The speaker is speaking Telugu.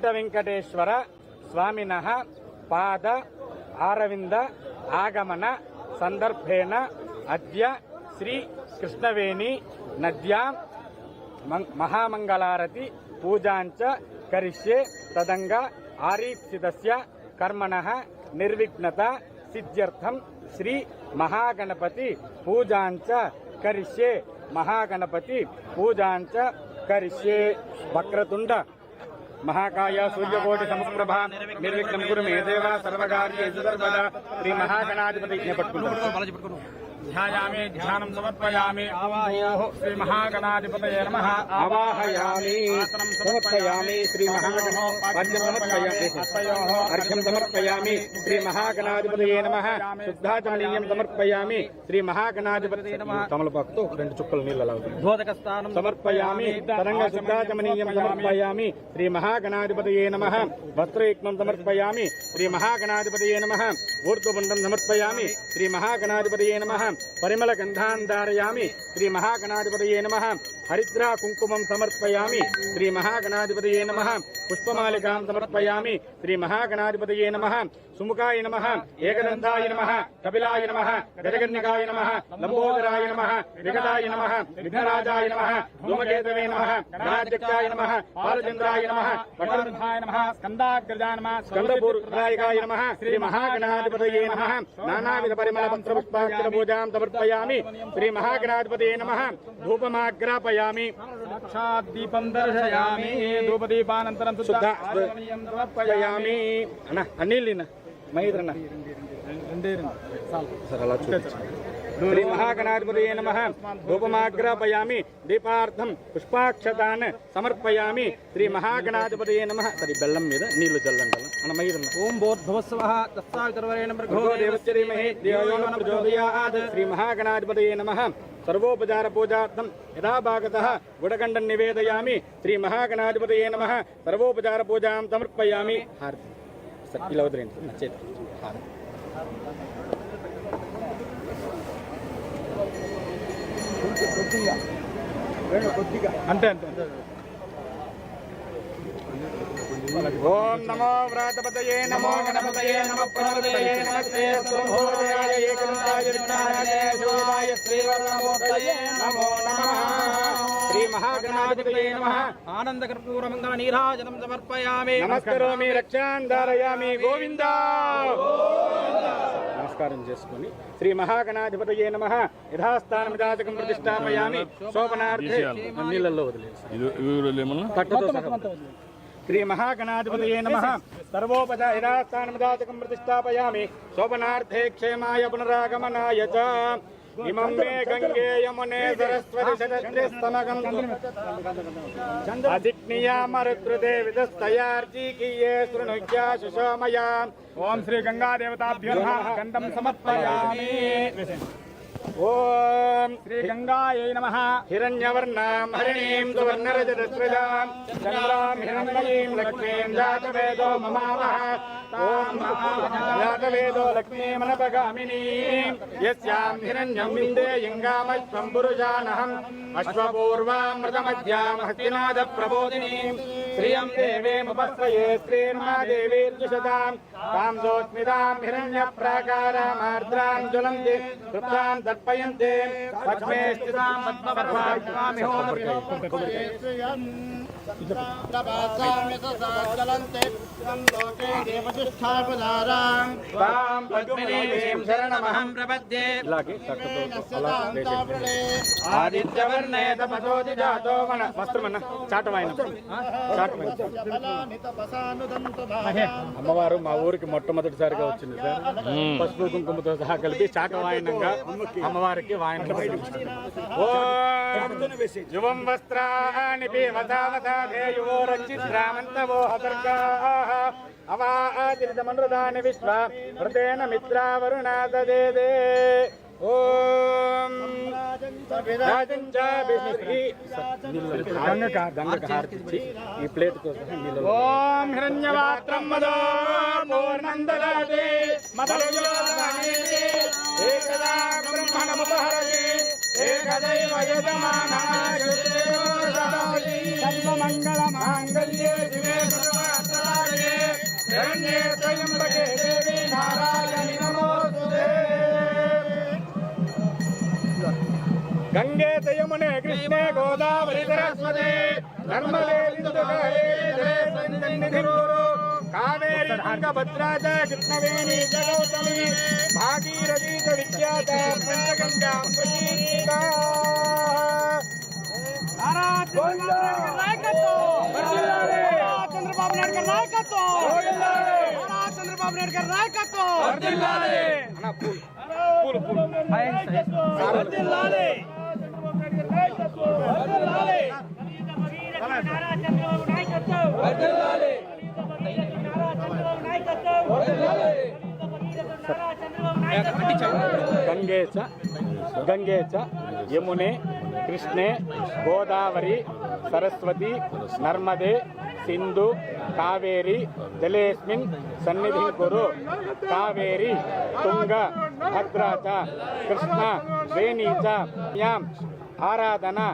వెంకటేశ్వర స్వామినః పాద ఆరవింద ఆగమన సందర్భేన అద్య శ్రీ కృష్ణవేణి నద్యాం మహామంగళారతి పూజాంచ కరిష్యే తదంగా ఆరీప్సితస్య కర్మణః నిర్విఘ్నత సిద్ధ్యర్థం శ్రీ మహాగణపతి పూజాంచ కరిష్యే మహాగణపతి పూజాంచ కరిష్యే. వక్రతుండ महाकाय सूर्यकोटि समप्रभा निर्विघ्नं कुरु मे देव सर्वकार्येषु सर्वदा श्री महागणाधिपति पट्टुकुंटु ध्यायामि ध्यानं समर्पयामि आवाहयामि श्री महागणाधिपतये नमः आवाहयामि समर्पयामि श्री महागणाधिपतये अर्घ्यं समर्पयामि श्री महागणाधिपतये नमः शुद्धाचमनीयं समर्पयामि श्री महागणाधिपतये नमः तमलपाकुतो రెండు చుక్కల నీళ్ళలా ధోదకస్థానం సమర్పయామి తరంగ శుద్ధాచమనీయం సమర్పయామి శ్రీ మహాగణాధిపతయే నమః వస్త్రయుగ్మం సమర్పయామి శ్రీ మహాగణాధిపతయే నమః ఊర్ధ్వపుండం సమర్పయామి శ్రీ మహాగణాధిపతయే నమః పరిమళ గంధాన్ ధారయామి శ్రీ మహాగణాధిపతయే నమః హరిద్రా కుంకుమం సమర్పయామి శ్రీ మహాగణాధిపతయే నమః పుష్పమాలికాం సమర్పయామి శ్రీ మహాగణాధిపతయే నమః సుముఖాయ నమః ఏకదంతాయ నమః కపిలాయ నమః గజకర్ణికాయ నమః లంబోదరాయ నమః వికటాయ నమః విఘ్నరాజాయ నమః ధూమకేతవే నమః గణాధ్యక్షాయ నమః బాలచంద్రాయ నమః వటవృద్ధాయ నమః స్కందాగ్రజాయ నమః స్కందపూర్వరాయకాయ నమః శ్రీ మహాగణాధిపతయే నమః నానావిధ పరిమళ మంత్ర పుష్పాక్షర పూజాం సమర్పయామి శ్రీ మహాగణాధిపతయే నమః ధూపమాగ్రాపయామి దీపం దర్శయామి ధూపదీపానంతరం సమర్పయామి అన్న అన్నిల్లిన మైత్రన్న శ్రీ మహాగణాధిపతయే నమః ధూపమాగ్రాపయామి దీపార్థం పుష్పాక్షతాన్ సమర్పయామి శ్రీ మహాగణాధిపతయే నమః. సరి బెల్లం మీద నీళ్లు చల్లండి మన మైదన్న. ఓం భూర్భువస్వః తత్సవితుర్వరేణ్యం భర్గో దేవస్య ధీమహి ధియో యో నః ప్రచోదయాత్. శ్రీ మహాగణాధిపతయే నమః సర్వోపచార పూజార్థం యథాభాగతః గుడగండం నివేదయామి శ్రీ మహాగణాధిపతయే నమః సర్వోపచార పూజాం సమర్పయామి. హారతి ఇలా వదిలేండి నచ్చేది హారతి. అంతే అంతే. ఓం నమో వ్రాతపతయే నమో గణపతయే నమః ప్రణవతయే నమస్తే స్వభోజయాయ ఏకదంతాయ విఘ్నాయ శివాయ శ్రీవర్ణమూర్తయే నమో నమః. శ్రీ మహాగణాధిపతయే నమః ఆనందకర్పూర మంగళ నీరాజనం సమర్పయామి. నమస్కరోమి రక్షాన్ ధారయామి. గోవిందా నమస్కారం చేసుకుని శ్రీ మహాగణాధిపతయే నమః యథాస్థానమిదాచకం ప్రతిష్టాపయామి. శోభనార్థే నీళ్ళల్లో వదిలేసి శ్రీ మహాగణాధిపతయే నమః సర్వోపచార యథాస్థానమిదాచకం ప్రతిష్టాపయామి. శోభనార్థే క్షేమాయ పునరాగమనాయ చ. ఇమం మే గంగే యమునే సరస్వతి శతద్రిస్తమగం అదిక్నియామరుద్రుదే విదస్తయార్జీకీయే శృణుజ్యా సుషోమయా. ఓం శ్రీ గంగా దేవతాభ్యో నమః గంధం సమర్పయామి. ఓం శ్రీ గంగాయై నమః హిరణ్యవర్ణాం హరిణీం సువర్ణరజతస్రజాం చంద్రాం హిరణ్మయీం లక్ష్మీం జాతవేదో మమావహ. ఓం జాతవేదో లక్ష్మీమనపగామినీం యస్యాం హిరణ్యం విందేయంగామశ్వం పురుషానహం అశ్వపూర్వామృతమధ్యాం హస్తినాద ప్రబోధినీం శ్రియం దేవేముపస్రయే శ్రీర్మాదేవీర్జుషతాం తాం సోస్మితాం హిరణ్య ప్రాకారామార్ద్రాం జ్వలంతి తృప్తాం తర్పయంతే పద్మే స్థితాం పద్మపర్వామి శరణమహం ప్రపద్యే. ఆదిత్యవర్ణే తపసోతి జాతో మన వస్త్రమన్న చాటవాయన అమ్మవారు మా ఊరికి మొట్టమొదటిసారిగా వచ్చింది సార్. పసుపు కుంకుమతో సహా కలిపి చాటవాయనంగా అమ్మవారికి వాయనం. యువం వస్త్రాణి పివతావతాధేయువో రచిత్రామంతవో హతర్గాః అవాదిరితమనృదాని విశ్వ హృతేన మిత్రావరుణాదదేదే. ఓం ఈ ప్లేట్ తో ఓం హిరణ్యవాత్రం మదో పూర్ణందదాతే మదరుజోదానేతే ఏకదా బ్రహ్మణముపహరతి ఏకదైవ యజమానాయ సర్వమంగళ మాంగళ్యే శివే సర్వార్థ शरण्ये त्र्यंबके देवी नारायणि नमोस्तुते। गंगे च यमुने कृष्णे गोदावरि सरस्वती नर्मदे सिन्धु कावेरी सन्निधिं कुरु। कावेरी तुंगभद्रा च कृष्णवेणी च गौतमी भागीरथी च विख्याता पंचगंगा प्रकीर्तिता। चंद्रबाबु नायडू गाరి నాయకత్వం చంద్రబాబు నాయుడు గారి నాయకత్వం వర్ధిల్లాలి అన్న పూలు వర్ధిల్లాలి వర్ధిల్లాలి నారా చంద్రబాబు నాయకత్వం వర్ధిల్లాలి गंगे च यमुने कृष्णे गोदावरी सरस्वती नर्मदे सिंधु कावेरी जलेस्मिन् सन्निधिं कुरु। कावेरी तुंग भद्रा च कृष्णा वेणी च याम् आराधना